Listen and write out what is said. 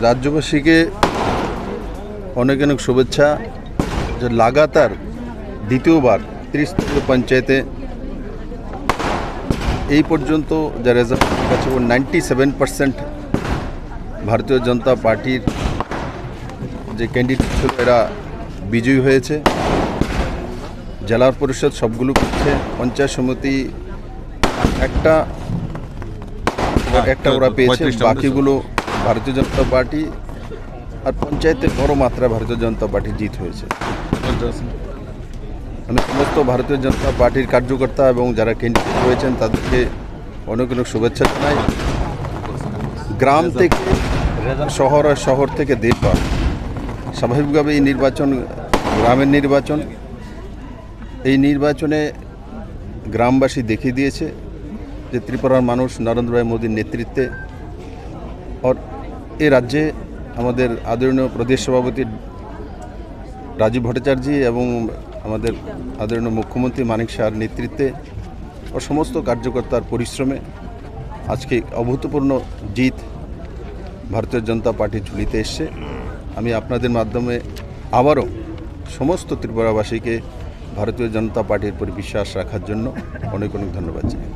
রাজ্যবাসীকে অনেক অনেক শুভেচ্ছা। যে লাগাতার দ্বিতীয়বার 30 পঞ্চায়েতে এই পর্যন্ত যা রেজাল্ট আছে 97% ভারতীয় জনতা পার্টির যে ক্যান্ডিডেট ছিল এরা বিজয়ী হয়েছে। জেলা পরিষদ সবগুলো করছে, পঞ্চায়েত সমিতি একটা ওরা পেয়েছে, বাকিগুলো ভারতীয় জনতা পার্টি। আর পঞ্চায়েতে বড় মাত্রায় ভারতীয় জনতা পার্টি জিত হয়েছে। আমি সমস্ত ভারতীয় জনতা পার্টির কার্যকর্তা এবং যারা ক্যান্ডিডেট হয়েছেন তাদেরকে অনেক অনেক শুভেচ্ছা জানাই। গ্রাম থেকে শহর আর শহর থেকে দেশবার স্বাভাবিকভাবে এই নির্বাচন গ্রামের নির্বাচন। এই নির্বাচনে গ্রামবাসী দেখিয়ে দিয়েছে যে ত্রিপুরার মানুষ নরেন্দ্র ভাই মোদীর নেতৃত্বে আর এ রাজ্যে আমাদের আদরণীয় প্রদেশ সভাপতি রাজীব ভট্টাচার্য এবং আমাদের আদরণীয় মুখ্যমন্ত্রী মানিক শাহর নেতৃত্বে ও সমস্ত কার্যকর্তার পরিশ্রমে আজকে অভূতপূর্ণ জিত ভারতীয় জনতা পার্টির ঝুলিতে এসছে। আমি আপনাদের মাধ্যমে আবারও সমস্ত ত্রিপুরাবাসীকে ভারতীয় জনতা পার্টির উপর বিশ্বাস রাখার জন্য অনেক অনেক ধন্যবাদ জানাই।